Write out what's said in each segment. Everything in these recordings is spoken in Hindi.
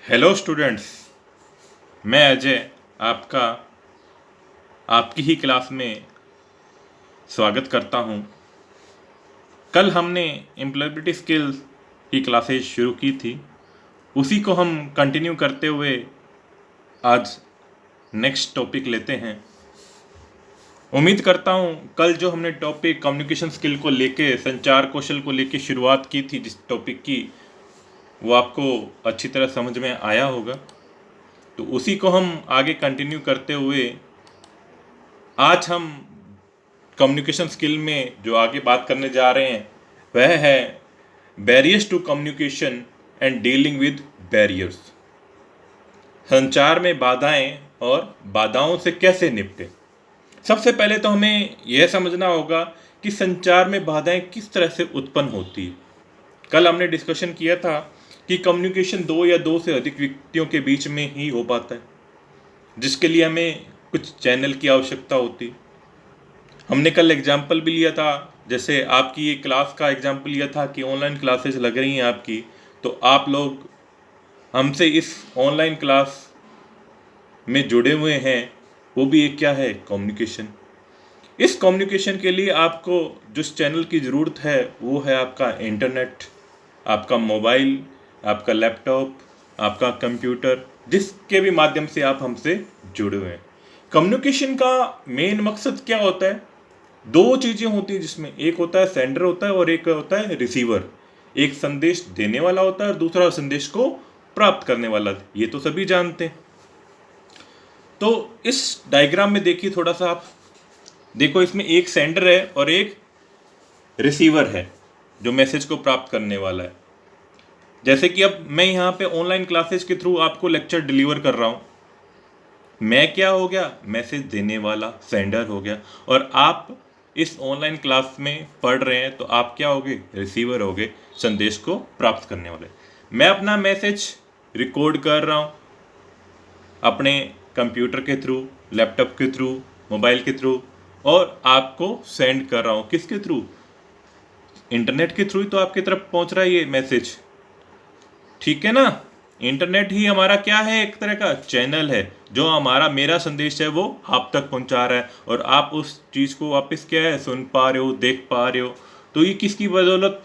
Hello students. मैं अजय आपका आपकी ही क्लास में स्वागत करता हूं। कल हमने एम्प्लॉयबिलिटी स्किल्स की क्लासेज शुरू की थी, उसी को हम कंटिन्यू करते हुए आज नेक्स्ट टॉपिक लेते हैं। उम्मीद करता हूं कल जो हमने टॉपिक कम्युनिकेशन स्किल को लेके, संचार कौशल को लेके शुरुआत की थी जिस टॉपिक की, वो आपको अच्छी तरह समझ में आया होगा। तो उसी को हम आगे कंटिन्यू करते हुए आज हम कम्युनिकेशन स्किल में जो आगे बात करने जा रहे हैं वह है barriers to communication and dealing with barriers. संचार में बाधाएं और बाधाओं से कैसे निपटें। सबसे पहले तो हमें यह समझना होगा कि संचार में बाधाएं किस तरह से उत्पन्न होती है। कल हमने डिस्कशन किया था कि कम्युनिकेशन दो या दो से अधिक व्यक्तियों के बीच में ही हो पाता है, जिसके लिए हमें कुछ चैनल की आवश्यकता होती है। हमने कल एग्जाम्पल भी लिया था, जैसे आपकी ये क्लास का एग्जाम्पल लिया था कि ऑनलाइन क्लासेस लग रही हैं आपकी, तो आप लोग हमसे इस ऑनलाइन क्लास में जुड़े हुए हैं, वो भी एक क्या है, कम्युनिकेशन। इस कम्युनिकेशन के लिए आपको जिस चैनल की ज़रूरत है वो है आपका इंटरनेट, आपका मोबाइल, आपका लैपटॉप, आपका कंप्यूटर, जिसके भी माध्यम से आप हमसे जुड़े हुए हैं। कम्युनिकेशन का मेन मकसद क्या होता है? दो चीज़ें होती हैं, जिसमें एक होता है सेंडर होता है और एक होता है रिसीवर। एक संदेश देने वाला होता है और दूसरा संदेश को प्राप्त करने वाला। ये तो सभी जानते हैं। तो इस डायग्राम में देखिए, थोड़ा सा आप देखो, इसमें एक सेंडर है और एक रिसीवर है जो मैसेज को प्राप्त करने वाला है। जैसे कि अब मैं यहाँ पे ऑनलाइन क्लासेस के थ्रू आपको लेक्चर डिलीवर कर रहा हूँ, मैं क्या हो गया, मैसेज देने वाला, सेंडर हो गया। और आप इस ऑनलाइन क्लास में पढ़ रहे हैं तो आप क्या होगे, रिसीवर होगे, संदेश को प्राप्त करने वाले। मैं अपना मैसेज रिकॉर्ड कर रहा हूँ अपने कंप्यूटर के थ्रू, लैपटॉप के थ्रू, मोबाइल के थ्रू, और आपको सेंड कर रहा हूँ किसके थ्रू, इंटरनेट के थ्रू ही तो आपकी तरफ पहुँच रहा है ये मैसेज। ठीक है ना। इंटरनेट ही हमारा क्या है, एक तरह का चैनल है जो मेरा संदेश है वो आप तक पहुंचा रहा है, और आप उस चीज़ को वापस क्या है, सुन पा रहे हो, देख पा रहे हो। तो ये किसकी बदौलत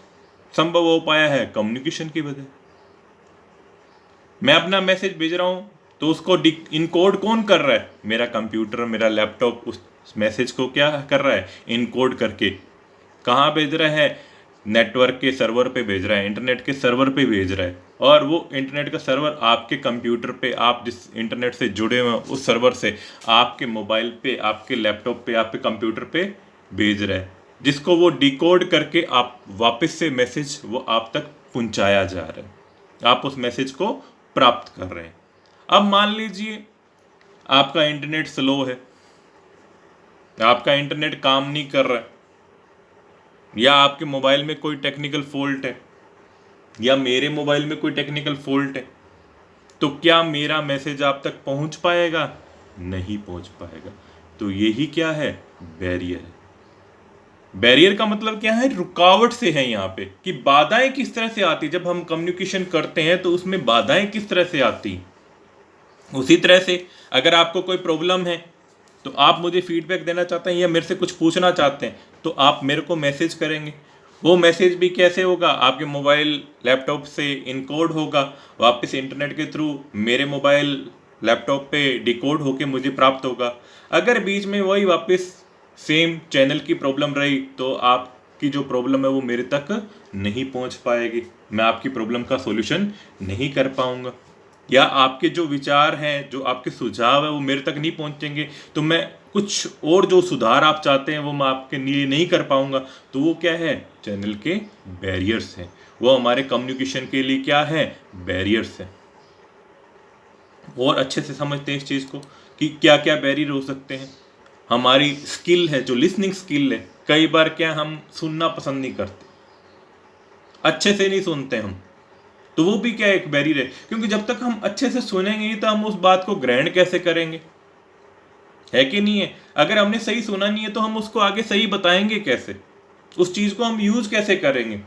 संभव हो पाया है, कम्युनिकेशन की वजह। मैं अपना मैसेज भेज रहा हूँ तो उसको इनकोड कौन कर रहा है, मेरा कंप्यूटर, मेरा लैपटॉप उस मैसेज को क्या कर रहा है, इनकोड करके कहाँ भेज रहा है, नेटवर्क के सर्वर पे भेज रहा है, इंटरनेट के सर्वर पे भेज रहा है। और वो इंटरनेट का सर्वर आपके कंप्यूटर पे, आप जिस इंटरनेट से जुड़े हुए हैं उस सर्वर से आपके मोबाइल पे, आपके लैपटॉप पे, आपके कंप्यूटर पे भेज रहा है, जिसको वो डिकोड करके आप वापस से मैसेज वो आप तक पहुंचाया जा रहा है, आप उस मैसेज को प्राप्त कर रहे हैं। अब मान लीजिए आपका इंटरनेट स्लो है, आपका इंटरनेट काम नहीं कर रहा है, या आपके मोबाइल में कोई टेक्निकल फॉल्ट है, या मेरे मोबाइल में कोई टेक्निकल फॉल्ट है, तो क्या मेरा मैसेज आप तक पहुंच पाएगा? नहीं पहुंच पाएगा। तो यही क्या है, बैरियर है। बैरियर का मतलब क्या है, रुकावट से है यहाँ पे, कि बाधाएं किस तरह से आती, जब हम कम्युनिकेशन करते हैं तो उसमें बाधाएं किस तरह से आती। उसी तरह से अगर आपको कोई प्रॉब्लम है तो आप मुझे फीडबैक देना चाहते हैं या मेरे से कुछ पूछना चाहते हैं तो आप मेरे को मैसेज करेंगे। वो मैसेज भी कैसे होगा, आपके मोबाइल लैपटॉप से इनकोड होगा, वापस इंटरनेट के थ्रू मेरे मोबाइल लैपटॉप पे डिकोड होके मुझे प्राप्त होगा। अगर बीच में वही वापस सेम चैनल की प्रॉब्लम रही तो आपकी जो प्रॉब्लम है वो मेरे तक नहीं पहुंच पाएगी, मैं आपकी प्रॉब्लम का सॉल्यूशन नहीं कर पाऊंगा, या आपके जो विचार हैं, जो आपके सुझाव है वो मेरे तक नहीं पहुंचेंगे, तो मैं कुछ और जो सुधार आप चाहते हैं वो मैं आपके लिए नहीं कर पाऊंगा। तो वो क्या है, चैनल के बैरियर्स हैं, वो हमारे कम्युनिकेशन के लिए क्या है, बैरियर्स हैं। और अच्छे से समझते हैं इस चीज़ को कि क्या क्या बैरियर हो सकते हैं। हमारी स्किल है, जो लिसनिंग स्किल है, कई बार क्या हम सुनना पसंद नहीं करते, अच्छे से नहीं सुनते हम, तो वो भी क्या एक बैरियर है, क्योंकि जब तक हम अच्छे से सुनेंगे नहीं तो हम उस बात को ग्रहण कैसे करेंगे, है कि नहीं है। अगर हमने सही सुना नहीं है तो हम उसको आगे सही बताएंगे कैसे, उस चीज को हम यूज कैसे करेंगे।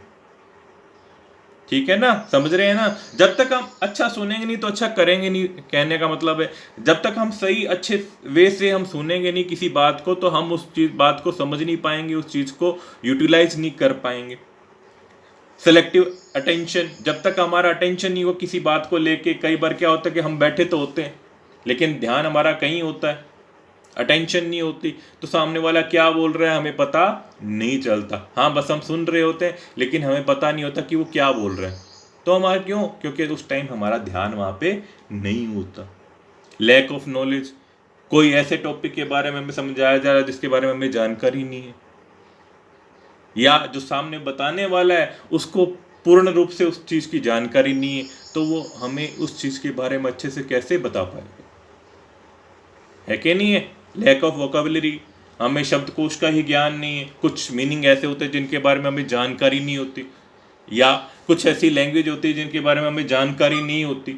ठीक है ना, समझ रहे हैं ना। जब तक हम अच्छा सुनेंगे नहीं तो अच्छा करेंगे नहीं, कहने का मतलब है जब तक हम सही अच्छे वे से हम सुनेंगे नहीं किसी बात को, तो हम उस चीज बात को समझ नहीं पाएंगे, उस चीज को यूटिलाइज नहीं कर पाएंगे। सेलेक्टिव अटेंशन, जब तक हमारा अटेंशन नहीं हो किसी बात को लेके, कई बार क्या होता है कि हम बैठे तो होते हैं लेकिन ध्यान हमारा कहीं होता है, अटेंशन नहीं होती, तो सामने वाला क्या बोल रहा है हमें पता नहीं चलता। हाँ, बस हम सुन रहे होते हैं लेकिन हमें पता नहीं होता कि वो क्या बोल रहे हैं। तो हमारा क्यों? क्योंकि उस टाइम हमारा ध्यान वहाँ पे नहीं होता। लैक ऑफ नॉलेज, कोई ऐसे टॉपिक के बारे में हमें समझाया जा रहा है जिसके बारे में हमें जानकारी नहीं है, या जो सामने बताने वाला है उसको पूर्ण रूप से उस चीज़ की जानकारी नहीं है, तो वो हमें उस चीज़ के बारे में अच्छे से कैसे बता पाएगा? है कि नहीं है? लैक ऑफ वोकेबलरी, हमें शब्दकोश का ही ज्ञान नहीं है, कुछ मीनिंग ऐसे होते हैं जिनके बारे में हमें जानकारी नहीं होती, या कुछ ऐसी लैंग्वेज होती है जिनके बारे में हमें जानकारी नहीं होती।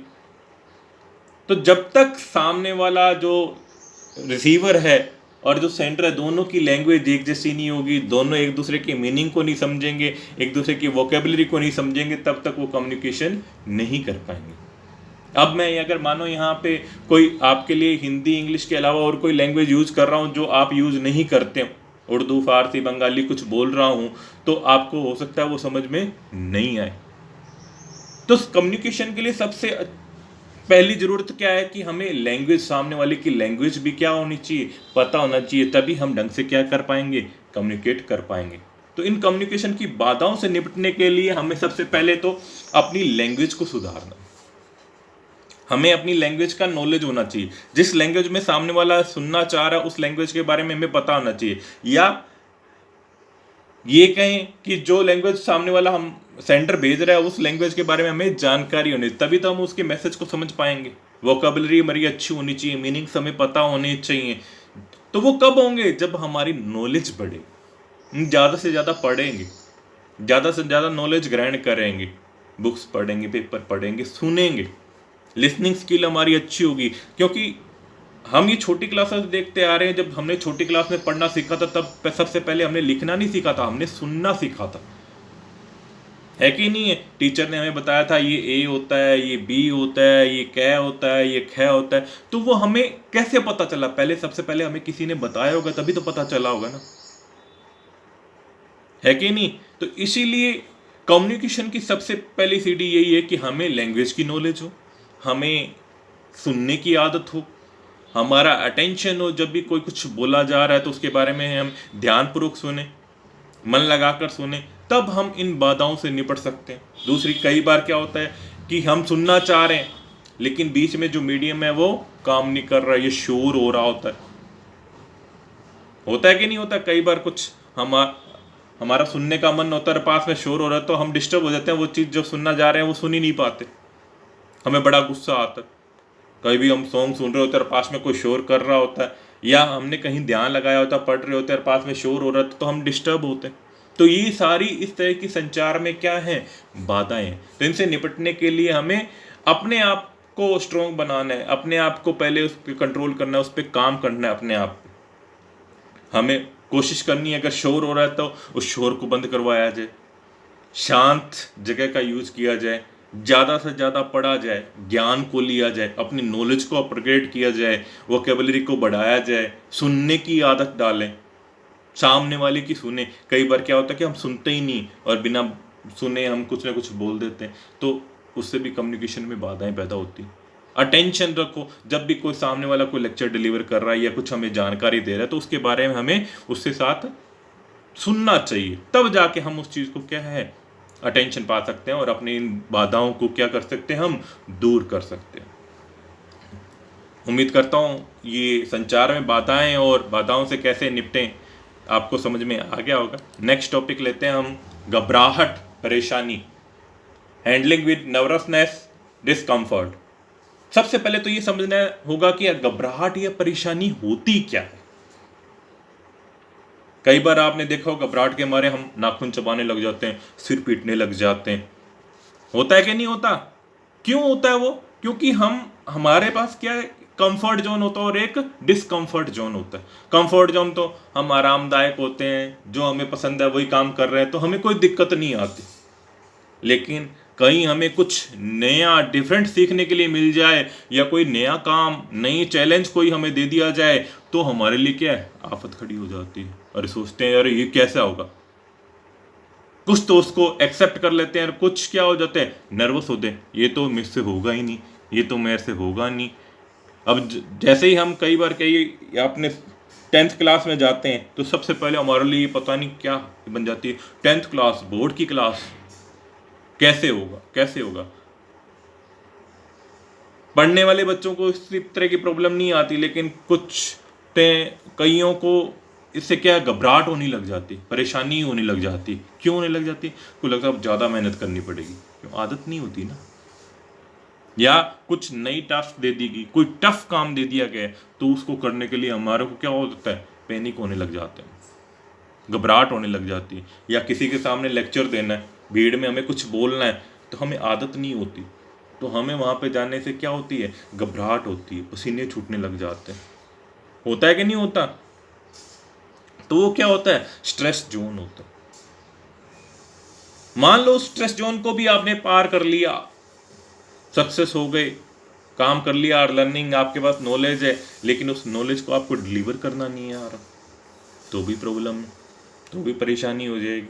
तो जब तक सामने वाला जो रिसीवर है और जो सेंटर है, दोनों की लैंग्वेज एक जैसी नहीं होगी, दोनों एक दूसरे की मीनिंग को नहीं समझेंगे, एक दूसरे की वोकेबलरी को नहीं समझेंगे, तब तक वो कम्युनिकेशन नहीं कर पाएंगे। अब मैं अगर मानो यहाँ पे कोई आपके लिए हिंदी इंग्लिश के अलावा और कोई लैंग्वेज यूज़ कर रहा हूँ जो आप यूज़ नहीं करते हो, उर्दू फारसी बंगाली कुछ बोल रहा हूँ, तो आपको हो सकता है वो समझ में नहीं आए। तो कम्युनिकेशन के लिए सबसे पहली ज़रूरत क्या है कि हमें लैंग्वेज, सामने वाले की लैंग्वेज भी क्या होनी चाहिए, पता होना चाहिए, तभी हम ढंग से क्या कर पाएंगे, कम्युनिकेट कर पाएंगे। तो इन कम्युनिकेशन की बाधाओं से निपटने के लिए हमें सबसे पहले तो अपनी लैंग्वेज को सुधारना, हमें अपनी लैंग्वेज का नॉलेज होना चाहिए। जिस लैंग्वेज में सामने वाला सुनना चाह रहा है उस लैंग्वेज के बारे में हमें पता होना चाहिए, या ये कहें कि जो लैंग्वेज सामने वाला हम सेंटर भेज रहा है उस लैंग्वेज के बारे में हमें जानकारी होनी, तभी तो हम उसके मैसेज को समझ पाएंगे। वोकेबलरी हमारी अच्छी होनी चाहिए, मीनिंग्स हमें पता होने चाहिए। तो वो कब होंगे? जब हमारी नॉलेज बढ़े, ज़्यादा से ज़्यादा पढ़ेंगे, ज़्यादा से ज़्यादा नॉलेज ग्रहण करेंगे, बुक्स पढ़ेंगे, पेपर पढ़ेंगे, सुनेंगे, लिसनिंग स्किल हमारी अच्छी होगी। क्योंकि हम ये छोटी क्लासेस देखते आ रहे हैं, जब हमने छोटी क्लास में पढ़ना सीखा था तब सबसे पहले हमने लिखना नहीं सीखा था, हमने सुनना सीखा था, है कि नहीं है? टीचर ने हमें बताया था ये ए होता है, ये बी होता है, ये कै होता है, ये ख होता है। तो वो हमें कैसे पता चला? पहले सबसे पहले हमें किसी ने बताया होगा, तभी तो पता चला होगा ना, है कि नहीं? तो इसीलिए कम्युनिकेशन की सबसे पहली सीढ़ी यही है कि हमें लैंग्वेज की नॉलेज हो, हमें सुनने की आदत हो, हमारा अटेंशन हो, जब भी कोई कुछ बोला जा रहा है तो उसके बारे में हम ध्यानपूर्वक सुने, मन लगाकर सुने, तब हम इन बाधाओं से निपट सकते हैं। दूसरी, कई बार क्या होता है कि हम सुनना चाह रहे हैं लेकिन बीच में जो मीडियम है वो काम नहीं कर रहा है, ये शोर हो रहा होता है कि नहीं होता? कई बार कुछ हमारा सुनने का मन होता है, पास में शोर हो रहा है तो हम डिस्टर्ब हो जाते हैं, वो चीज़ जो सुनना जा रहे हैं वो सुन ही नहीं पाते, हमें बड़ा गुस्सा आता है। कभी भी हम सॉन्ग सुन रहे होते हैं और पास में कोई शोर कर रहा होता है, या हमने कहीं ध्यान लगाया होता है, पढ़ रहे होते हैं और पास में शोर हो रहा है तो हम डिस्टर्ब होते हैं। तो ये सारी इस तरह की संचार में क्या है, बाधाएं हैं। तो इनसे निपटने के लिए हमें अपने आप को स्ट्रोंग बनाना है, अपने आप को पहले उस पर कंट्रोल करना है, उस पर काम करना है अपने आप पे। हमें कोशिश करनी है अगर शोर हो रहा है तो उस शोर को बंद करवाया जाए, शांत जगह का यूज किया जाए, ज़्यादा से ज़्यादा पढ़ा जाए, ज्ञान को लिया जाए, अपनी नॉलेज को अपग्रेड किया जाए, वोकेबलरी को बढ़ाया जाए, सुनने की आदत डालें, सामने वाले की सुने। कई बार क्या होता है कि हम सुनते ही नहीं और बिना सुने हम कुछ ना कुछ बोल देते हैं, तो उससे भी कम्युनिकेशन में बाधाएं पैदा होती हैं। अटेंशन रखो, जब भी कोई सामने वाला कोई लेक्चर डिलीवर कर रहा है या कुछ हमें जानकारी दे रहा है तो उसके बारे में हमें उसके साथ सुनना चाहिए, तब जाके हम उस चीज़ को क्या है, अटेंशन पा सकते हैं और अपनी इन बाधाओं को क्या कर सकते हैं, हम दूर कर सकते हैं। उम्मीद करता हूँ ये संचार में बाधाएं और बाधाओं से कैसे निपटें आपको समझ में आ गया होगा। नेक्स्ट टॉपिक लेते हैं हम, घबराहट, परेशानी, हैंडलिंग विद नर्वसनेस, डिस्कम्फर्ट। सबसे पहले तो ये समझना होगा कि घबराहट या परेशानी होती क्या है। कई बार आपने देखा हो घबराहट के मारे हम नाखून चबाने लग जाते हैं, सिर पीटने लग जाते हैं, होता है कि नहीं होता? क्यों होता है वो? क्योंकि हमारे पास क्या है, कंफर्ट जोन होता है और एक डिस्कम्फर्ट जोन होता है। कंफर्ट जोन तो हम आरामदायक होते हैं, जो हमें पसंद है वही काम कर रहे हैं तो हमें कोई दिक्कत नहीं आती, लेकिन कहीं हमें कुछ नया डिफरेंट सीखने के लिए मिल जाए या कोई नया काम नई चैलेंज कोई हमें दे दिया जाए तो हमारे लिए क्या है, आफत खड़ी हो जाती है। और सोचते हैं यार ये कैसा होगा, कुछ तो उसको एक्सेप्ट कर लेते हैं और कुछ क्या हो जाते हैं, नर्वस होते हैं, ये तो मुझसे होगा ही नहीं, ये तो मेरे से होगा नहीं। अब जैसे ही हम कई बार कई अपने 10th क्लास में जाते हैं तो सबसे पहले हमारे लिए पता नहीं क्या बन जाती है, 10th क्लास बोर्ड की क्लास, कैसे होगा कैसे होगा। पढ़ने वाले बच्चों को इस तरह की प्रॉब्लम नहीं आती, लेकिन कईयों को इससे क्या घबराहट होने लग जाती, परेशानी होने लग जाती। क्यों होने लग जाती, को लगता है अब ज़्यादा मेहनत करनी पड़ेगी, क्यों, आदत नहीं होती ना। या कुछ नई टास्क दे दी गई, कोई टफ काम दे दिया गया तो उसको करने के लिए हमारे को क्या होता है, पैनिक होने लग जाते हैं, घबराहट होने लग जाती है। या किसी के सामने लेक्चर देना है, भीड़ में हमें कुछ बोलना है तो हमें आदत नहीं होती, तो हमें वहाँ पे जाने से क्या होती है, घबराहट होती है, पसीने छूटने लग जाते हैं। होता है कि नहीं होता। तो वो क्या होता है, स्ट्रेस जोन होता है। मान लो स्ट्रेस जोन को भी आपने पार कर लिया, सक्सेस हो गए, काम कर लिया और लर्निंग, आपके पास नॉलेज है, लेकिन उस नॉलेज को आपको डिलीवर करना नहीं आ रहा, तो भी प्रॉब्लम है, तो भी परेशानी हो जाएगी।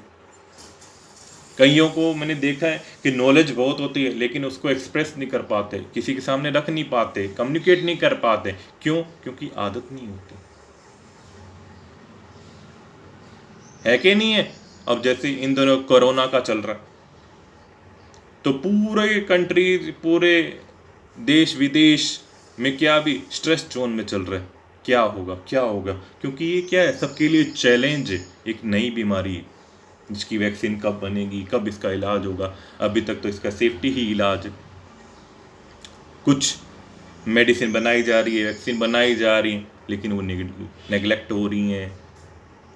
कईयों को मैंने देखा है कि नॉलेज बहुत होती है लेकिन उसको एक्सप्रेस नहीं कर पाते, किसी के सामने रख नहीं पाते, कम्युनिकेट नहीं कर पाते। क्यों, क्योंकि आदत नहीं होती है कि नहीं है। अब जैसे इन दिनों कोरोना का चल रहा है तो पूरे कंट्री, पूरे देश विदेश में क्या भी स्ट्रेस जोन में चल रहा है, क्या होगा क्या होगा, क्योंकि ये क्या है, सबके लिए चैलेंज है, एक नई बीमारी है जिसकी वैक्सीन कब बनेगी, कब इसका इलाज होगा। अभी तक तो इसका सेफ्टी ही इलाज है, कुछ मेडिसिन बनाई जा रही है, वैक्सीन बनाई जा रही है, लेकिन वो नेगलेक्ट हो रही हैं,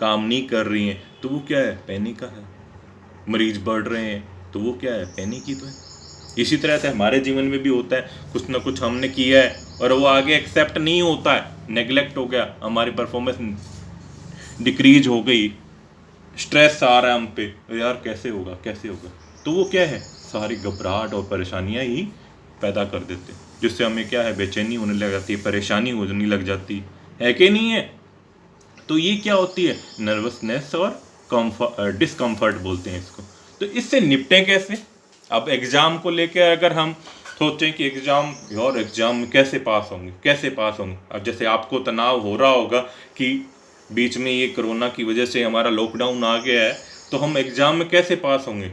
काम नहीं कर रही हैं, तो वो क्या है, पैनिक का है। मरीज बढ़ रहे हैं तो वो क्या है, पैनिक ही तो है। इसी तरह से हमारे जीवन में भी होता है, कुछ ना कुछ हमने किया है और वो आगे एक्सेप्ट नहीं होता है, नेगलेक्ट हो गया, हमारी परफॉर्मेंस डिक्रीज हो गई, स्ट्रेस आ रहा है हम पे, यार कैसे होगा कैसे होगा। तो वो क्या है, सारी घबराहट और परेशानियां ही पैदा कर देते, जिससे हमें क्या है, बेचैनी होने लग जाती है, परेशानी होने लग जाती है कि नहीं है। तो ये क्या होती है, नर्वसनेस और डिस्कम्फर्ट बोलते हैं इसको। तो इससे निपटें कैसे। अब एग्ज़ाम को लेकर अगर हम सोचें कि एग्ज़ाम में कैसे पास होंगे। अब जैसे आपको तनाव हो रहा होगा कि बीच में ये कोरोना की वजह से हमारा लॉकडाउन आ गया है, तो हम एग्ज़ाम में कैसे पास होंगे,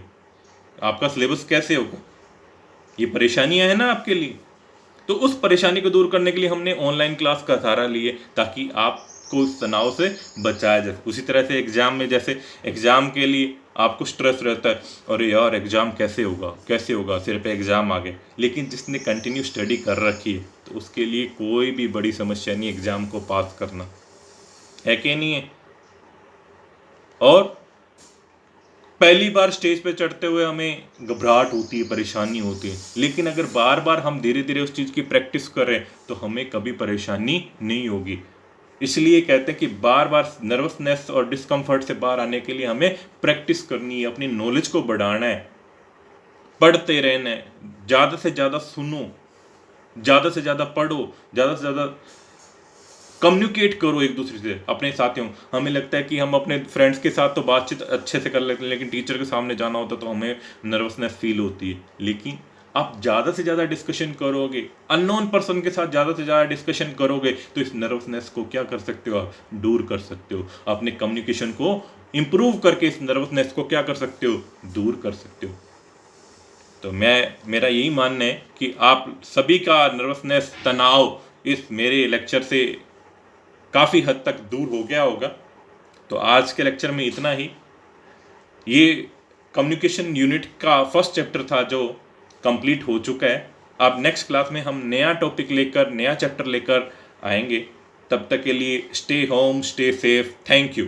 आपका सिलेबस कैसे होगा, ये परेशानियां हैं ना आपके लिए। तो उस परेशानी को दूर करने के लिए हमने ऑनलाइन क्लास का सहारा लिए, ताकि आपको उस तनाव से बचाया जाए। उसी तरह से एग्ज़ाम में, जैसे एग्ज़ाम के लिए आपको स्ट्रेस रहता है, अरे यार एग्ज़ाम कैसे होगा, सिर पे एग्ज़ाम आ गए, लेकिन जिसने कंटिन्यू स्टडी कर रखी है तो उसके लिए कोई भी बड़ी समस्या नहीं एग्ज़ाम को पास करना, है कि नहीं है। और पहली बार स्टेज पे चढ़ते हुए हमें घबराहट होती है, परेशानी होती है, लेकिन अगर बार बार हम धीरे धीरे उस चीज़ की प्रैक्टिस करें तो हमें कभी परेशानी नहीं होगी। इसलिए कहते हैं कि बार बार नर्वसनेस और डिस्कम्फर्ट से बाहर आने के लिए हमें प्रैक्टिस करनी है, अपनी नॉलेज को बढ़ाना है, पढ़ते रहना है, ज़्यादा से ज़्यादा सुनो, ज़्यादा से ज़्यादा पढ़ो, ज़्यादा से ज़्यादा कम्युनिकेट करो एक दूसरे से, अपने साथियों। हमें लगता है कि हम अपने फ्रेंड्स के साथ तो बातचीत अच्छे से कर लेते हैं, लेकिन टीचर के सामने जाना होता तो हमें नर्वसनेस फील होती है। लेकिन आप ज़्यादा से ज़्यादा डिस्कशन करोगे, अननोन पर्सन के साथ ज़्यादा से ज़्यादा डिस्कशन करोगे तो इस नर्वसनेस को क्या कर सकते हो, आप दूर कर सकते हो। अपने कम्युनिकेशन को इम्प्रूव करके इस नर्वसनेस को क्या कर सकते हो, दूर कर सकते हो। तो मेरा यही मानना है कि आप सभी का नर्वसनेस, तनाव इस मेरे लेक्चर से काफ़ी हद तक दूर हो गया होगा। तो आज के लेक्चर में इतना ही। ये कम्युनिकेशन यूनिट का फर्स्ट चैप्टर था जो कंप्लीट हो चुका है। अब नेक्स्ट क्लास में हम नया टॉपिक लेकर, नया चैप्टर लेकर आएंगे। तब तक के लिए stay home, stay safe. Thank you.